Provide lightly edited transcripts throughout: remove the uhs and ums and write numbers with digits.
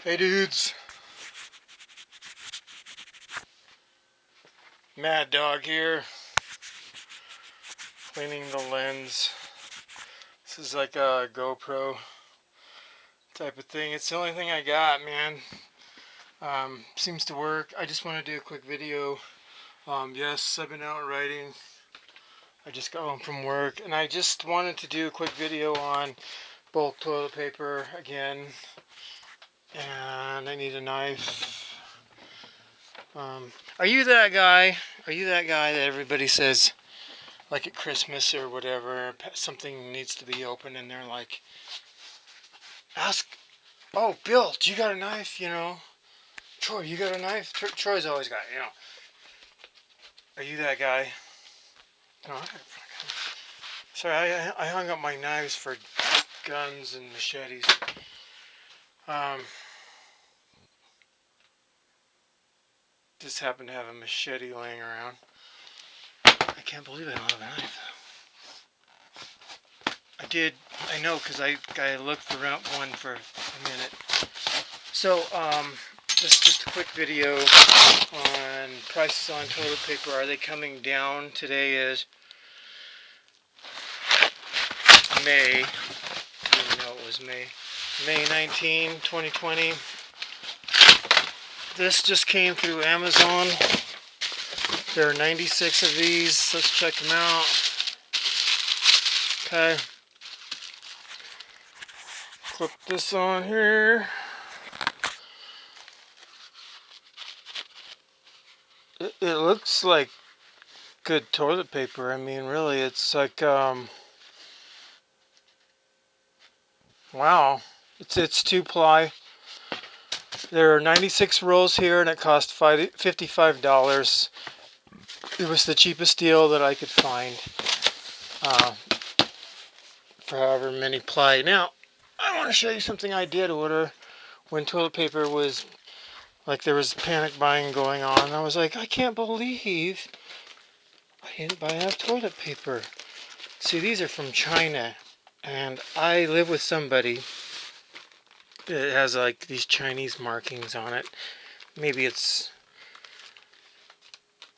Hey dudes, Mad Dog here, cleaning the lens. This is like a GoPro type of thing. It's the only thing I got, man. Seems to work. I just want to do a quick video. Yes, I've been out riding. I just got home from work, and I just wanted to do a quick video on bulk toilet paper again. And I need a knife. Are you that guy? Are you that guy that everybody says, like at Christmas or whatever, something needs to be open and they're like, ask, oh, Bill, do you got a knife? You know, Troy, you got a knife? Troy's always got it, you know. Are you that guy? No, sorry, I hung up my knives for guns and machetes. Just happened to have a machete laying around. I can't believe I don't have a knife. I know, because I looked around one for a minute. So, this is just a quick video on prices on toilet paper. Are they coming down? Today is May. I didn't know it was May. May 19, 2020. This just came through Amazon. There are 96 of these. Let's check them out. Okay. Clip this on here. It looks like good toilet paper. I mean, really, it's like, wow. It's 2-ply. There are 96 rolls here, and it cost $55. It was the cheapest deal that I could find for however many ply. Now, I want to show you something I did order when toilet paper was, like, there was panic buying going on. I was like, I can't believe I didn't buy enough toilet paper. See, these are from China, and I live with somebody that has like these Chinese markings on it. Maybe is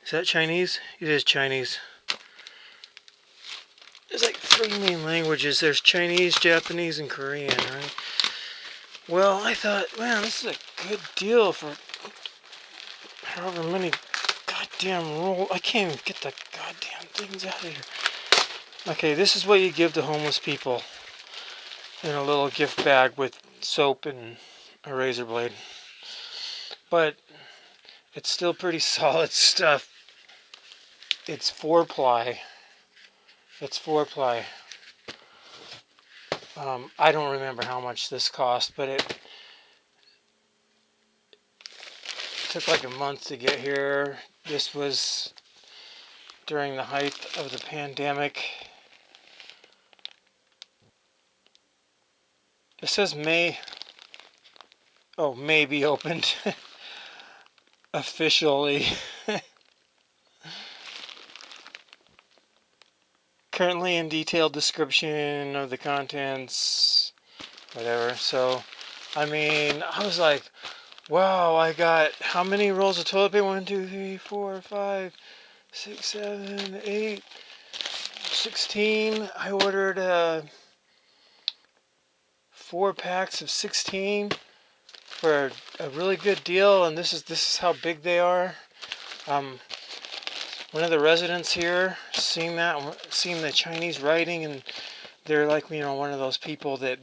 that Chinese? It is Chinese. There's like 3 main languages. There's Chinese, Japanese, and Korean, right? Well, I thought, man, this is a good deal for however many goddamn roll. I can't even get the goddamn things out of here. Okay, this is what you give to homeless people in a little gift bag with soap and a razor blade. But it's still pretty solid stuff. It's 4-ply. It's 4-ply. I don't remember how much this cost, but it took like a month to get here. This was during the height of the pandemic. It says may be opened officially. Currently in detailed description of the contents, whatever. So, I mean, I was like, wow, I got how many rolls of toilet paper? 1, 2, 3, 4, 5, 6, 7, 8, 16. I ordered 4 packs of 16 for a really good deal, and this is how big they are. One of the residents here seeing the Chinese writing, and they're like, you know, one of those people that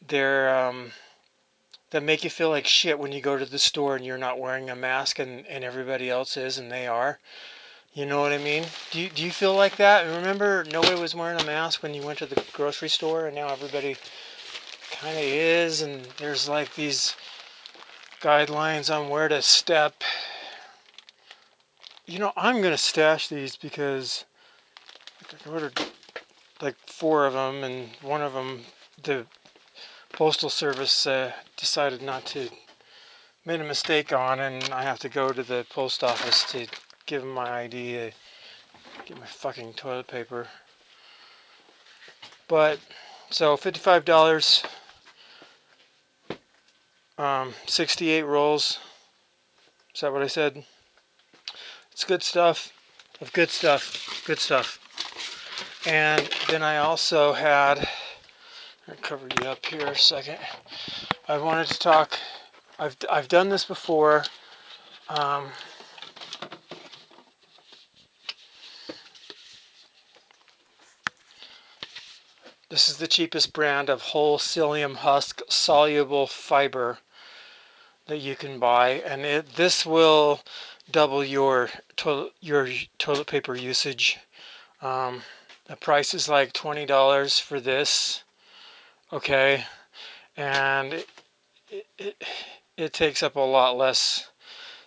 that make you feel like shit when you go to the store and you're not wearing a mask and everybody else is and they are. You know what I mean? Do you feel like that? Remember, nobody was wearing a mask when you went to the grocery store, and now everybody kind of is, and there's like these guidelines on where to step. You know, I'm gonna stash these because I ordered like 4 of them, and one of them the postal service decided not to, made a mistake on, and I have to go to the post office to give them my ID to get my fucking toilet paper. But so $55. 68 rolls. Is that what I said? It's good stuff. Of good stuff. Good stuff. And then I also had, I'll cover you up here a second. I wanted to talk, I've done this before. This is the cheapest brand of whole psyllium husk soluble fiber that you can buy, and this will double your toilet paper usage. The price is like $20 for this, okay, and it takes up a lot less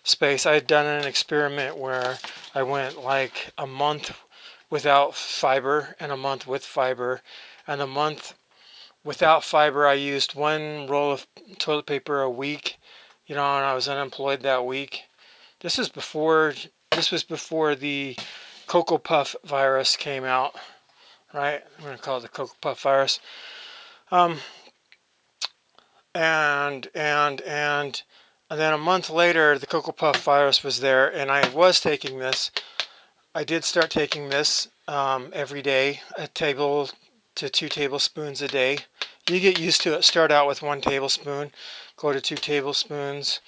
space. I had done an experiment where I went like a month without fiber and a month with fiber, and the month without fiber I used one roll of toilet paper a week, and I was unemployed that week. This was before the Cocopuff virus came out, right? I'm going to call it the Cocopuff virus. And then a month later, the Cocopuff virus was there, and I was taking this. I did start taking this every day, a table to 2 tablespoons a day. You get used to it. Start out with 1 tablespoon, go to 2 tablespoons.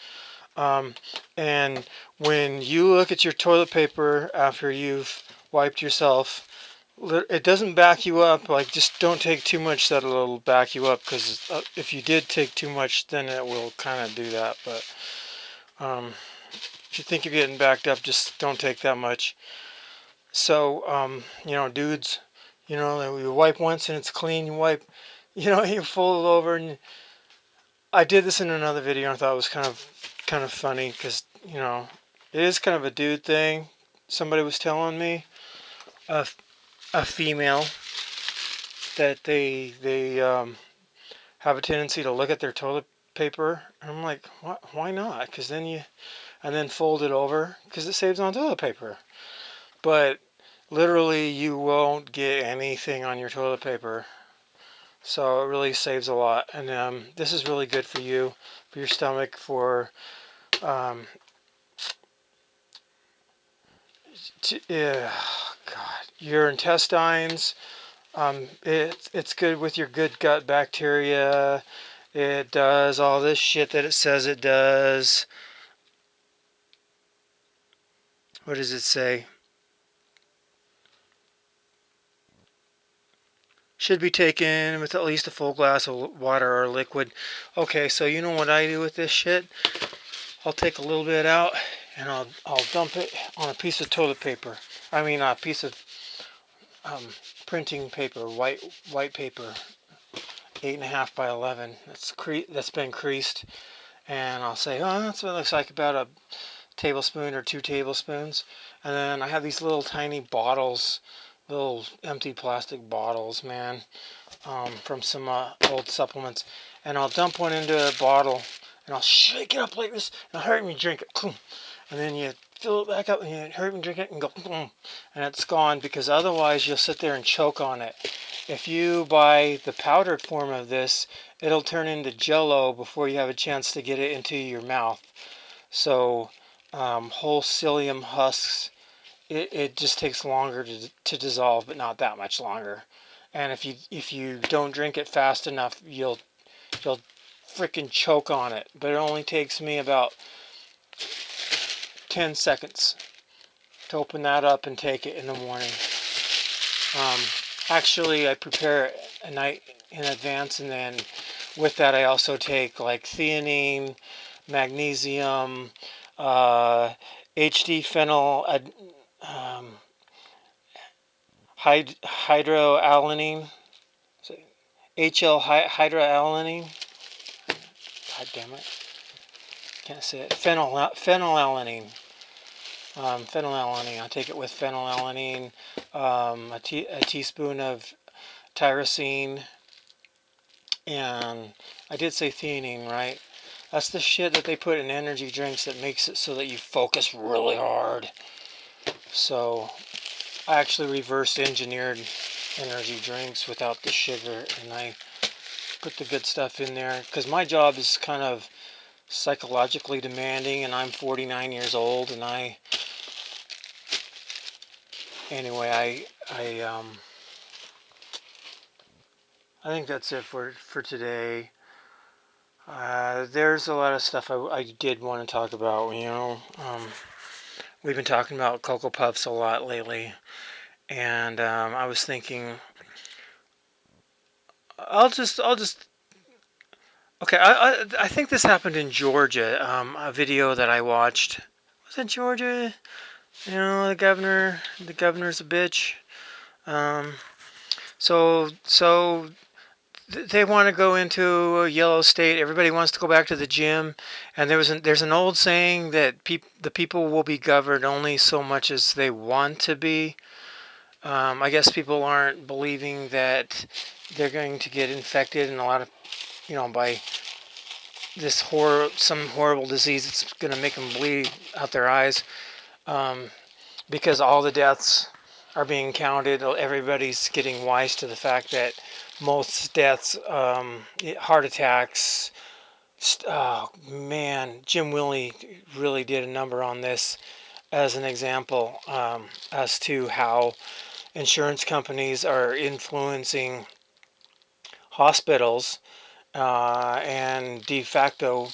And when you look at your toilet paper after you've wiped yourself, it doesn't back you up. Like, just don't take too much that it'll back you up, because if you did take too much, then it will kind of do that. But if you think you're getting backed up, just don't take that much. So, dudes, you wipe once and it's clean. You wipe, you fold it over. And I did this in another video, and I thought it was kind of funny, because it is kind of a dude thing. Somebody was telling me, a female, that they have a tendency to look at their toilet paper, and I'm like, why not? Because then fold it over, because it saves on toilet paper. But literally, you won't get anything on your toilet paper, so it really saves a lot. And this is really good for you, for your stomach, for your intestines. It's good with your good gut bacteria. It does all this shit that it says it does. What does it say? Should be taken with at least a full glass of water or liquid. Okay, so you know what I do with this shit? I'll take a little bit out, and I'll dump it on a piece of toilet paper. I mean, a piece of printing paper, white paper, 8.5 by 11. That's been creased, and I'll say, oh, that's what it looks like, about a tablespoon or 2 tablespoons. And then I have these little tiny bottles, little empty plastic bottles, man, from some old supplements, and I'll dump one into a bottle, and I'll shake it up like this, and I'll hurry me drink it, and then you fill it back up, and you hurry me drink it, and go, and it's gone, because otherwise you'll sit there and choke on it. If you buy the powdered form of this, it'll turn into Jello before you have a chance to get it into your mouth. So whole psyllium husks, it just takes longer to dissolve, but not that much longer. And if you don't drink it fast enough, you'll freaking choke on it. But it only takes me about 10 seconds to open that up and take it in the morning. Actually, I prepare it a night in advance, and then with that I also take like theanine, magnesium, HD phenyl, hydroalanine, HL hydroalanine. God damn it, can't say it. Phenylalanine. Phenylalanine. I take it with phenylalanine, a teaspoon of tyrosine, and I did say theanine, right? That's the shit that they put in energy drinks that makes it so that you focus really hard. So I actually reverse engineered energy drinks without the sugar, and I put the good stuff in there, because my job is kind of psychologically demanding, and I'm 49 years old, and anyway, I think that's it for today. There's a lot of stuff I did want to talk about. We've been talking about Cocoa Puffs a lot lately, and I was thinking, I'll just okay. I think this happened in Georgia. A video that I watched, was it Georgia? The governor's a bitch. Um, so they want to go into a yellow state. Everybody wants to go back to the gym, and there's an old saying that the people will be governed only so much as they want to be. I guess people aren't believing that they're going to get infected, and a lot of by some horrible disease that's going to make them bleed out their eyes, because all the deaths are being counted. Everybody's getting wise to the fact that most deaths, heart attacks. Oh man, Jim Willie really did a number on this as an example, as to how insurance companies are influencing hospitals, and de facto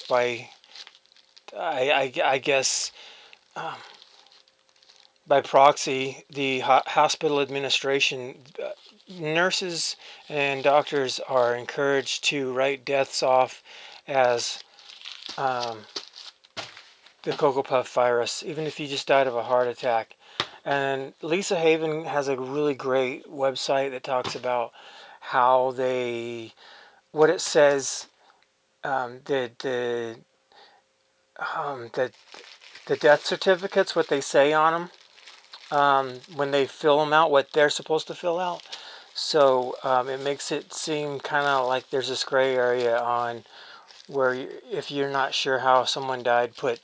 I guess, by proxy, the hospital administration. Nurses and doctors are encouraged to write deaths off as the Cocoa Puff virus, even if you just died of a heart attack. And Lisa Haven has a really great website that talks about how what it says, the death certificates, what they say on them, when they fill them out, what they're supposed to fill out. So it makes it seem kind of like there's this gray area on where if you're not sure how someone died, put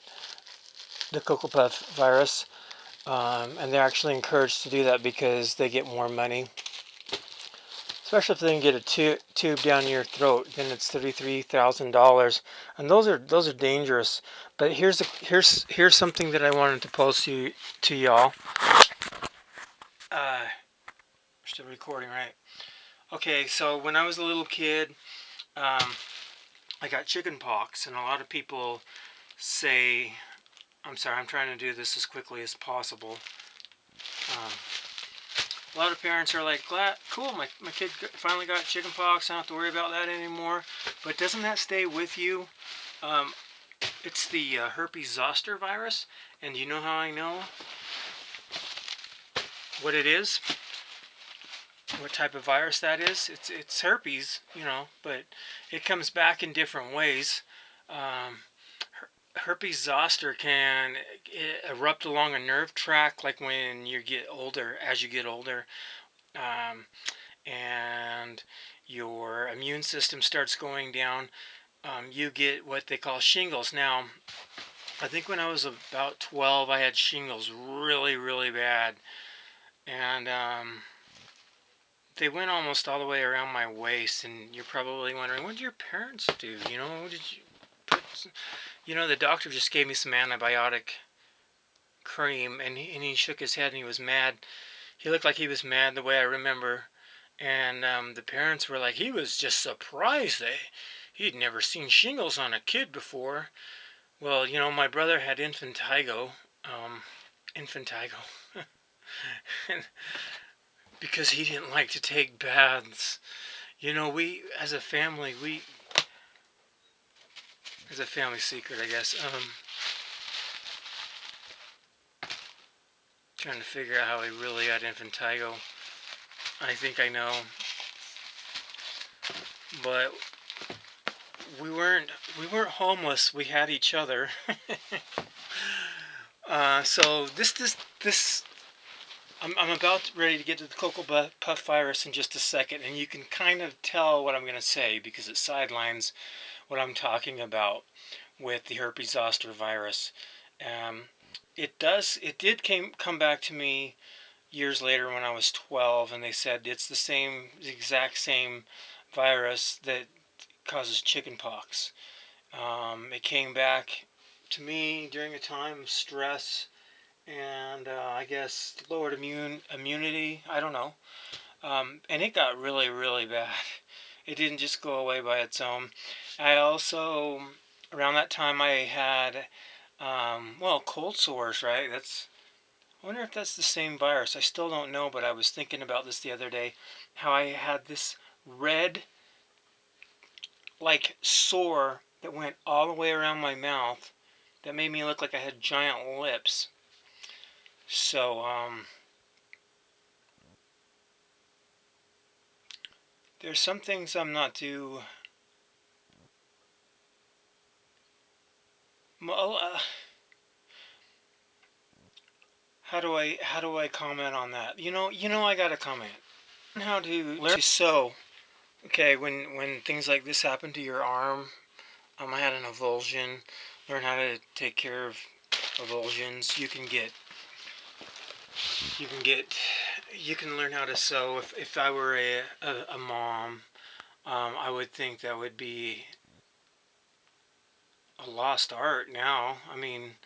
the Cocoa Puff virus. And they're actually encouraged to do that because they get more money. Especially if they can get a tube down your throat, then it's $33,000, and those are dangerous. But here's something that I wanted to post to y'all. We're still recording, right? Okay, so when I was a little kid, I got chicken pox, and a lot of people say, I'm sorry, I'm trying to do this as quickly as possible. A lot of parents are like, cool, my kid finally got chicken pox, I don't have to worry about that anymore. But doesn't that stay with you? It's the herpes zoster virus, and you know how I know what it is? What type of virus that is? It's herpes, but it comes back in different ways. Herpes zoster can erupt along a nerve tract, like when you get older, and your immune system starts going down. You get what they call shingles. Now, I think when I was about 12, I had shingles really, really bad, and they went almost all the way around my waist. And you're probably wondering, what did your parents do? Did you put... the doctor just gave me some antibiotic cream, and he shook his head, and he was mad. He looked like he was mad the way I remember. And the parents were like, he was just surprised that he'd never seen shingles on a kid before. Well, my brother had infantigo. Because he didn't like to take baths. We, as a family secret, I guess. Trying to figure out how he really got infantigo. I think I know. But we weren't homeless. We had each other. So this I'm about ready to get to the Cocoa Puff virus in just a second, and you can kind of tell what I'm going to say because it sidelines what I'm talking about with the herpes zoster virus. It did come back to me years later when I was 12, and they said it's the exact same virus that causes chicken pox. It came back to me during a time of stress and I guess lowered immunity. I don't know. And it got really, really bad. It didn't just go away by its own. I also, around that time, I had, well, cold sores, right? I wonder if that's the same virus. I still don't know, but I was thinking about this the other day, how I had this red, like, sore that went all the way around my mouth that made me look like I had giant lips. So, there's some things I'm not too, well, how do I comment on that? I gotta comment. How to learn to sew. Okay, when things like this happen to your arm, I had an avulsion. Learn how to take care of avulsions. You can get, you can learn how to sew. If I were a mom, I would think that would be a lost art now. I mean,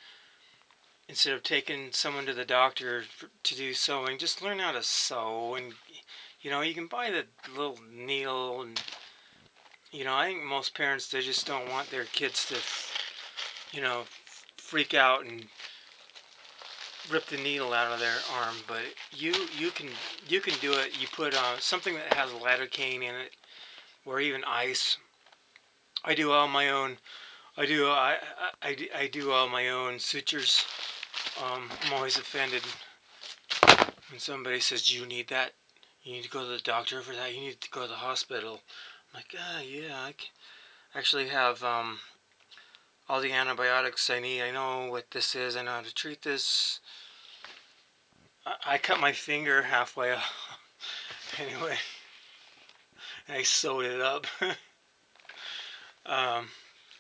instead of taking someone to the doctor to do sewing, just learn how to sew. And you can buy the little needle, and I think most parents, they just don't want their kids to freak out and rip the needle out of their arm. But you can do it. You put something that has lidocaine in it, or even ice. I do all my own. I do all my own sutures. I'm always offended when somebody says, "Do you need that? You need to go to the doctor for that. You need to go to the hospital." I'm like, yeah, I actually have all the antibiotics I need. I know what this is. I know how to treat this. I cut my finger halfway off. Anyway, I sewed it up.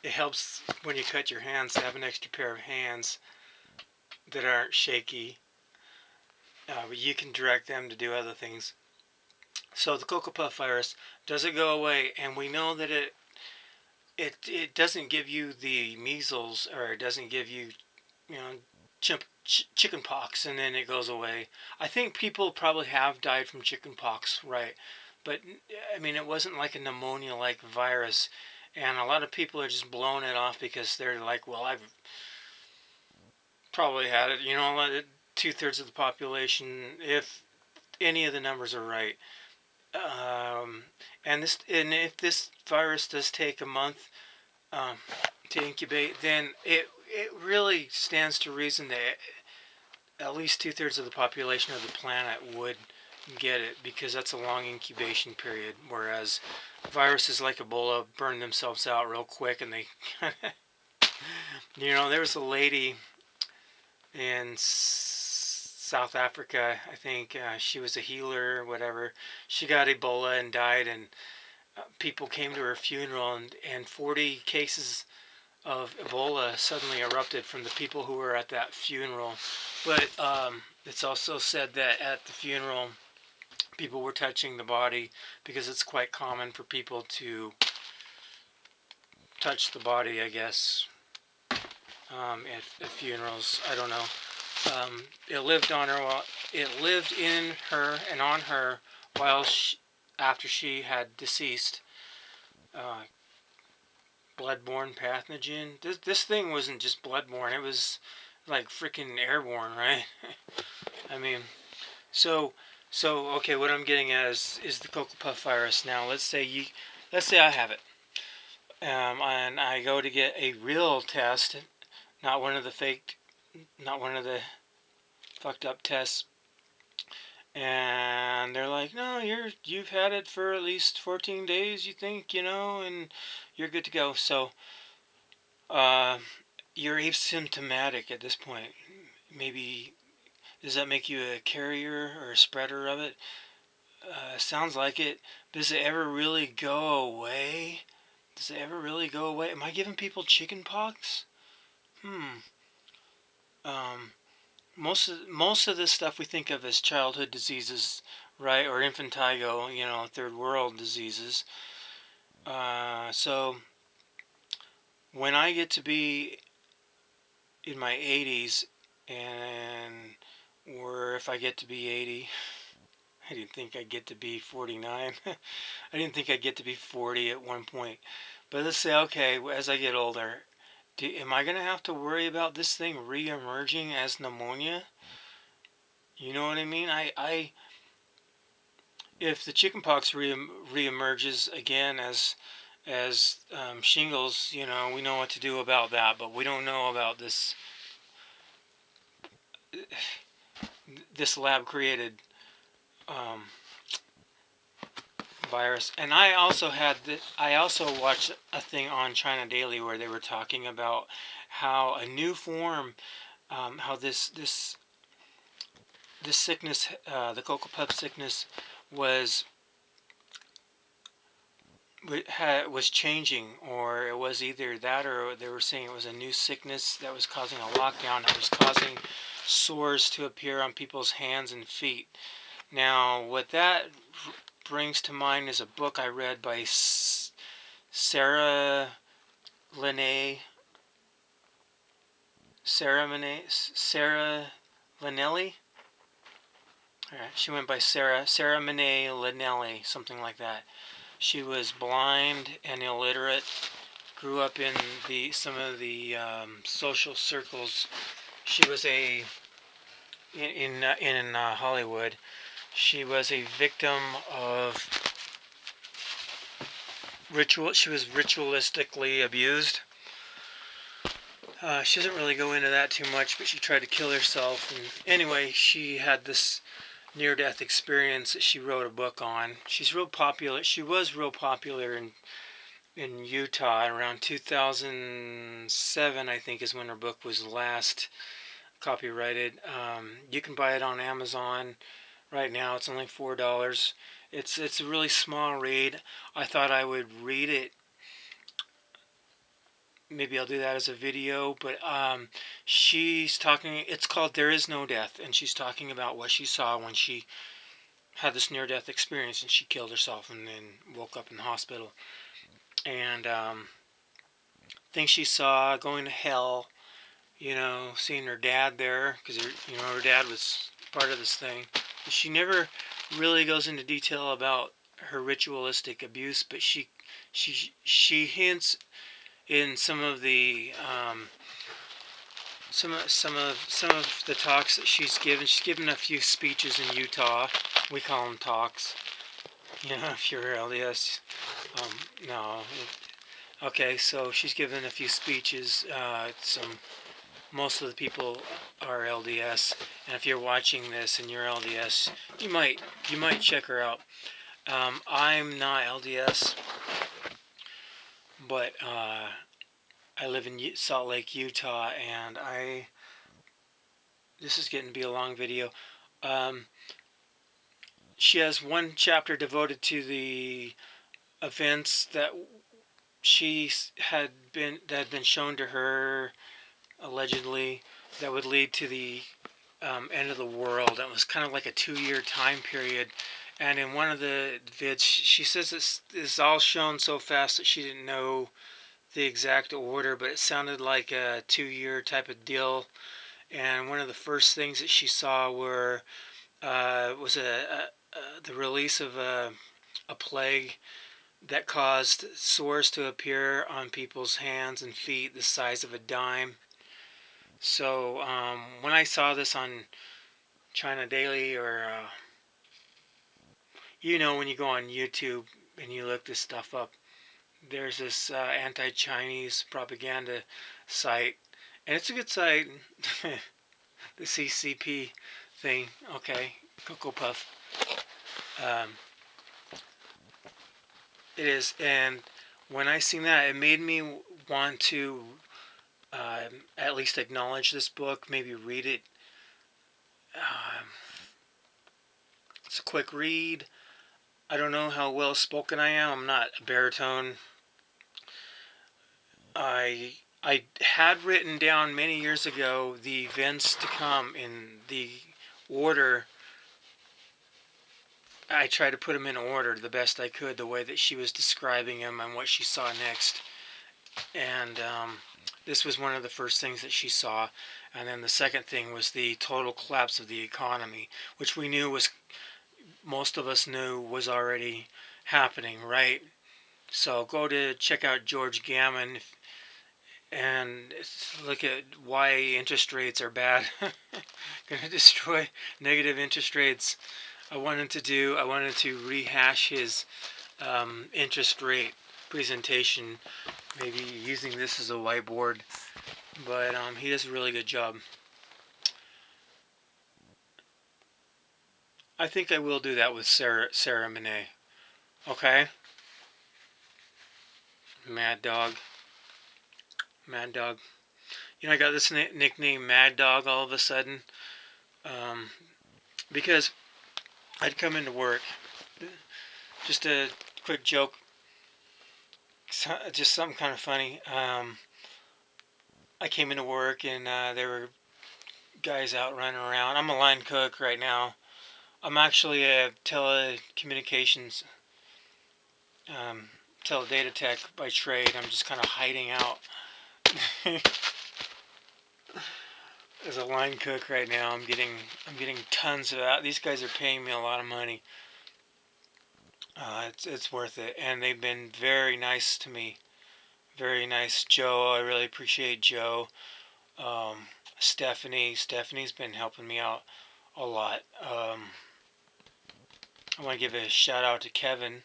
It helps when you cut your hands to have an extra pair of hands that aren't shaky. But you can direct them to do other things. So the Cocopuff virus, does it go away? And we know that it doesn't give you the measles, or it doesn't give you, chicken pox and then it goes away. I think people probably have died from chicken pox, right? But I mean, it wasn't like a pneumonia-like virus, and a lot of people are just blowing it off because they're like, well, I've probably had it. 2/3 of the population, if any of the numbers are right. And if this virus does take a month to incubate, then it really stands to reason that at least 2/3 of the population of the planet would get it, because that's a long incubation period. Whereas viruses like Ebola burn themselves out real quick, and they, there was a lady in South Africa, I think. She was a healer or whatever. She got Ebola and died, and people came to her funeral, and 40 cases of Ebola suddenly erupted from the people who were at that funeral. But it's also said that at the funeral, people were touching the body, because it's quite common for people to touch the body, I guess, at funerals. I don't know. It lived on her. It lived in her and on her after she had deceased. Bloodborne pathogen. This thing wasn't just bloodborne. It was like freaking airborne, right? I mean, so okay. What I'm getting at is the Cocopuff virus. Now, let's say I have it, and I go to get a real test, not one of the fucked up tests, and they're like, no, you've had it for at least 14 days, you think, and you're good to go. So you're asymptomatic at this point. Maybe, does that make you a carrier or a spreader of it? Sounds like it. Does it ever really go away? Am I giving people chicken pox? Most of this stuff we think of as childhood diseases, right, or infantile, third world diseases. So when I get to be in my 80s, and or if I get to be 80, I didn't think I'd get to be 49. I didn't think I'd get to be 40 at one point. But let's say, okay, as I get older, am I going to have to worry about this thing re-emerging as pneumonia? You know what I mean? If the chickenpox re-emerges again as shingles, you know, we know what to do about that, but we don't know about this lab created um, virus. And I also watched a thing on China Daily where they were talking about how a new form, how this sickness, the Cocopuff sickness, was was changing, or it was either that, or they were saying it was a new sickness that was causing a lockdown, that was causing sores to appear on people's hands and feet. Now, what that brings to mind is a book I read by Sarah Linney, Sarah Linnelli. She went by Sarah Minet Linnelli, something like that. She was blind and illiterate, grew up in some of the social circles. She was in Hollywood. She was a victim of ritual. She was ritualistically abused. She doesn't really go into that too much, but she tried to kill herself. And anyway, she had this near-death experience that she wrote a book on. She's real popular. She was real popular in Utah around 2007, I think, is when her book was last copyrighted. You can buy it on Amazon right now. It's only $4. It's a really small read. I thought I would read it. Maybe I'll do that as a video, but she's talking, it's called There Is No Death, and she's talking about what she saw when she had this near-death experience and she killed herself and then woke up in the hospital. And things she saw, going to hell, you know, seeing her dad there, because her dad was part of this thing. She never really goes into detail about her ritualistic abuse, but she hints in some of the some of the talks that she's given. She's given a few speeches in Utah. We call them talks. You know, if you're LDS, no. Okay, so she's given a few speeches. Most of the people are LDS, and if you're watching this and you're LDS, you might check her out. I'm not LDS. But I live in Salt Lake, Utah, and this is getting to be a long video. She has one chapter devoted to the events that had been shown to her, allegedly, that would lead to the end of the world. That was kind of like a 2-year time period. And in one of the vids, she says this is all shown so fast that she didn't know the exact order, but it sounded like a 2-year type of deal. And one of the first things that she saw was the release of a plague that caused sores to appear on people's hands and feet the size of a dime. So when I saw this on China Daily, or you know, when you go on YouTube and you look this stuff up, there's this anti-Chinese propaganda site, and it's a good site. The CCP thing, okay, Cocopuff. It is, and when I seen that, it made me want to at least acknowledge this book, maybe read it. It's a quick read. I don't know how well spoken I am. I'm not a baritone. I had written down many years ago the events to come in the order. I tried to put them in order the best I could, the way that she was describing them and what she saw next. And this was one of the first things that she saw. And then the second thing was the total collapse of the economy, which we knew was, most of us knew was already happening, right? So go to check out George Gammon and look at why interest rates are bad. Going to destroy negative interest rates. I wanted to rehash his interest rate presentation, maybe using this as a whiteboard, but he does a really good job. I think I will do that with Sarah Monet. Okay? Mad Dog. Mad Dog. You know, I got this nickname Mad Dog all of a sudden because I'd come into work. Just a quick joke. Just something kind of funny. I came into work and there were guys out running around. I'm a line cook right now. I'm actually a telecommunications, teledata tech by trade. I'm just kind of hiding out as a line cook right now. I'm getting tons of that. These guys are paying me a lot of money. It's worth it, and they've been very nice to me. Very nice. Joe, I really appreciate Joe. Stephanie's been helping me out a lot. I want to give a shout out to Kevin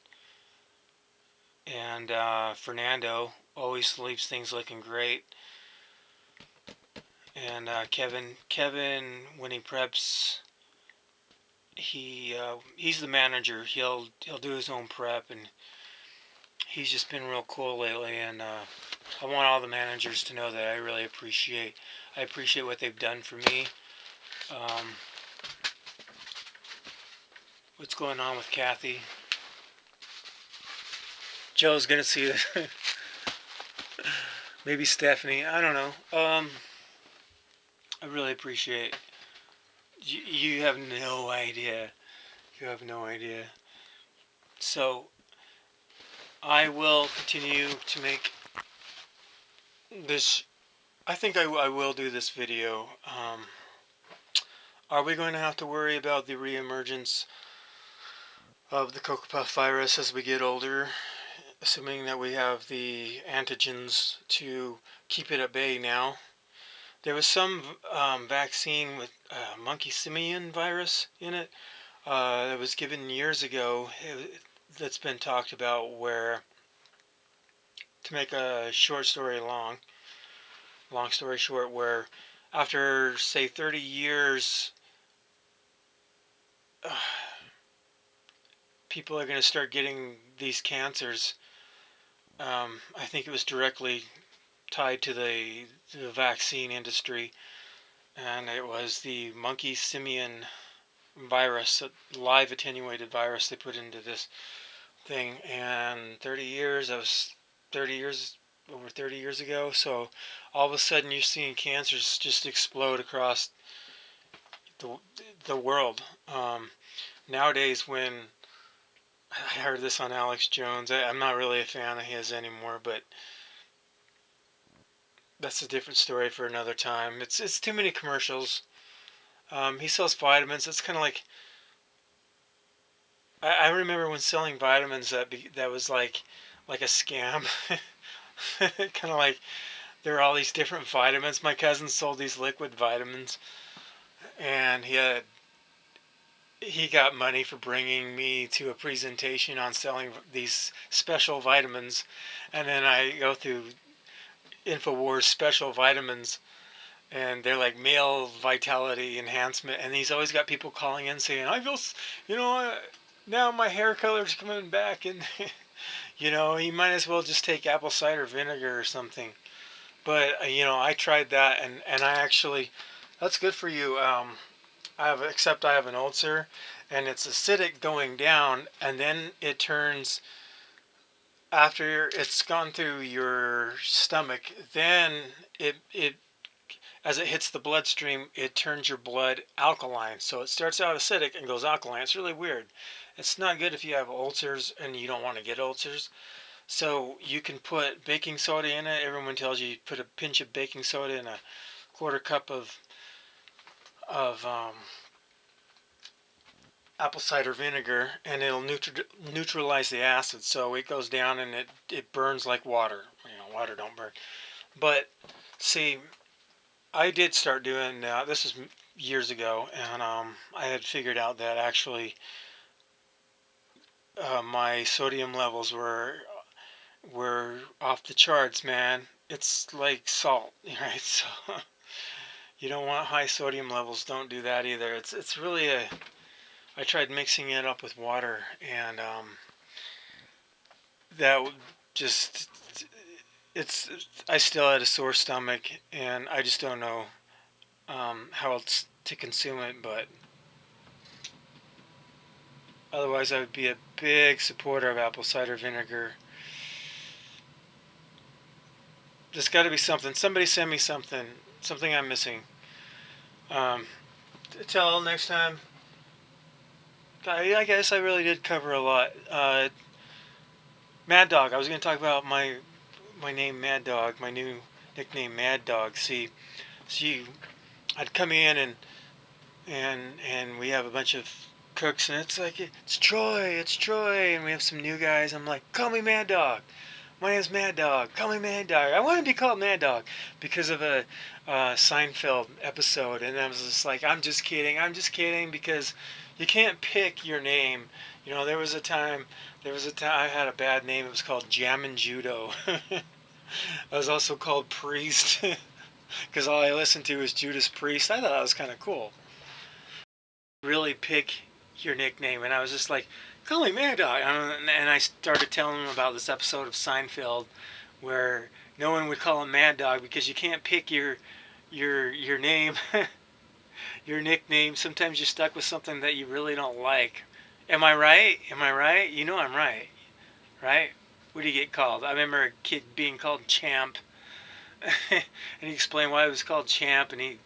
and Fernando. Always leaves things looking great. And Kevin, when he preps, he's the manager. He'll do his own prep, and he's just been real cool lately. And I want all the managers to know that I really appreciate what they've done for me. What's going on with Kathy? Joe's gonna see this. Maybe Stephanie. I don't know. I really appreciate. You have no idea. You have no idea. So I will continue to make this. I think I will do this video. Are we going to have to worry about the reemergence of the Cocopuff virus as we get older, assuming that we have the antigens to keep it at bay now? There was some vaccine with monkey simian virus in it that was given years ago that's been talked about, where, to make a short story long story short, where after, say, 30 years, people are going to start getting these cancers. I think it was directly tied to the vaccine industry, and it was the monkey simian virus, a live attenuated virus they put into this thing. And 30 years, that was over 30 years ago. So all of a sudden you're seeing cancers just explode across the world. Nowadays, when I heard this on Alex Jones, I'm not really a fan of his anymore, but that's a different story for another time. It's too many commercials. He sells vitamins. It's kind of like, I remember when selling vitamins, that was like a scam. Kind of like, there are all these different vitamins. My cousin sold these liquid vitamins, and he got money for bringing me to a presentation on selling these special vitamins. And then I go through InfoWars special vitamins, and they're like male vitality enhancement. And he's always got people calling in saying, I feel, now my hair color's coming back. And, he might as well just take apple cider vinegar or something. But, I tried that, and I actually, that's good for you. Except I have an ulcer, and it's acidic going down, and then it turns, after it's gone through your stomach, then it as it hits the bloodstream, it turns your blood alkaline. So it starts out acidic and goes alkaline. It's really weird. It's not good if you have ulcers and you don't want to get ulcers. So you can put baking soda in it. Everyone tells you put a pinch of baking soda in a quarter cup of apple cider vinegar, and it'll neutralize the acid. So it goes down and it burns like water. Water don't burn. But see, I did start doing that. This is years ago, and I had figured out that actually my sodium levels were off the charts, man. It's like salt, right? So you don't want high sodium levels. Don't do that either. It's really a. I tried mixing it up with water, and that just it's. I still had a sore stomach, and I just don't know how else to consume it. But otherwise, I would be a big supporter of apple cider vinegar. There's got to be something. Somebody send me something. Something I'm missing. Um, Till next time. I guess I really did cover a lot. Mad Dog. I was going to talk about my name, Mad Dog. My new nickname, Mad Dog. See, I'd come in and we have a bunch of cooks, and it's like it's Troy, and we have some new guys. I'm like, call me Mad Dog. My name's Mad Dog. Call me Mad Dog. I want to be called Mad Dog because of a Seinfeld episode, and I was just like, I'm just kidding. I'm just kidding because you can't pick your name. There was a time. I had a bad name. It was called Jammin' Judo. I was also called Priest because all I listened to was Judas Priest. I thought that was kind of cool. Really pick your nickname, and I was just like, call me Mad Dog. And I started telling him about this episode of Seinfeld where no one would call him Mad Dog because you can't pick your name, your nickname. Sometimes you're stuck with something that you really don't like. Am I right? Am I right? I'm right, right? What do you get called? I remember a kid being called Champ, and he explained why it was called Champ, and it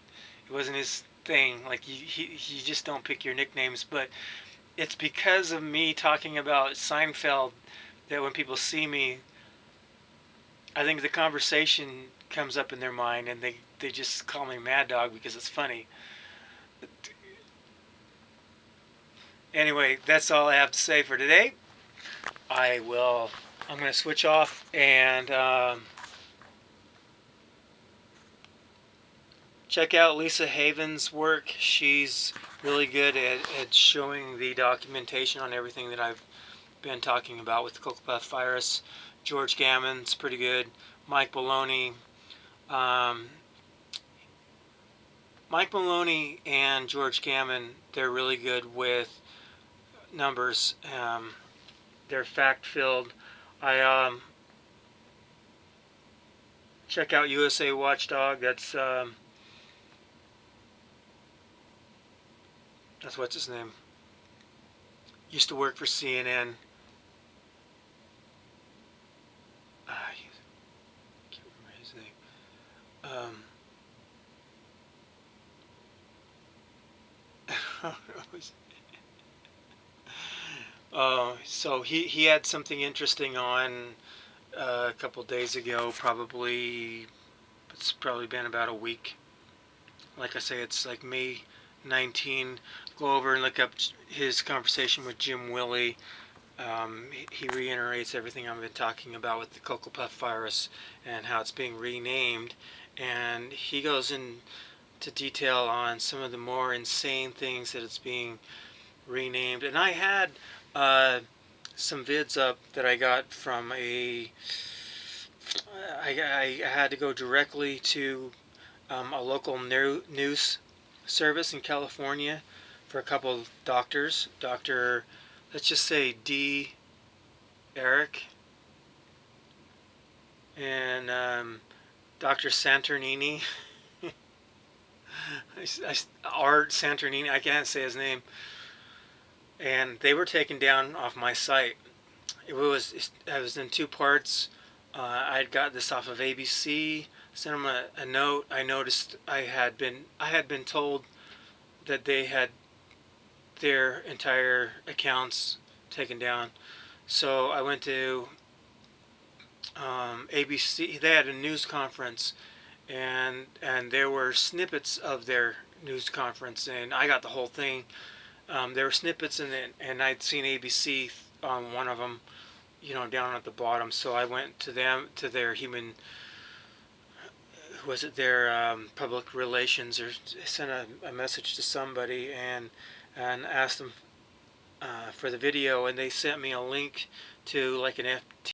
wasn't his thing. Like you just don't pick your nicknames, but it's because of me talking about Seinfeld that when people see me, I think the conversation comes up in their mind, and they just call me Mad Dog because it's funny. Anyway, that's all I have to say for today. I'm going to switch off and check out Lisa Haven's work. She's really good at showing the documentation on everything that I've been talking about with the Cocopuff virus. George Gammon's pretty good. Mike Maloney. Mike Maloney and George Gammon, they're really good with numbers. They're fact-filled. I check out USA Watchdog. That's what's his name. Used to work for CNN. I can't remember his name. So he had something interesting on a couple days ago. It's probably been about a week. Like I say, it's like May 19. Go over and look up his conversation with Jim Willey. He reiterates everything I've been talking about with the Cocopuff virus and how it's being renamed, and he goes into detail on some of the more insane things that it's being renamed. And I had some vids up that I got from I had to go directly to a local news service in California for a couple of doctors. Let's just say D. Eric and Dr. Santernini. Art Santernini, I can't say his name. And they were taken down off my site. I was in two parts. I'd got this off of ABC. Sent them a note. I noticed I had been told that they had their entire accounts taken down. So I went to ABC, they had a news conference, and there were snippets of their news conference, and I got the whole thing. There were snippets, and I'd seen ABC on one of them, down at the bottom. So I went to them, to their was it their public relations, or sent a message to somebody, and asked them for the video, and they sent me a link to like an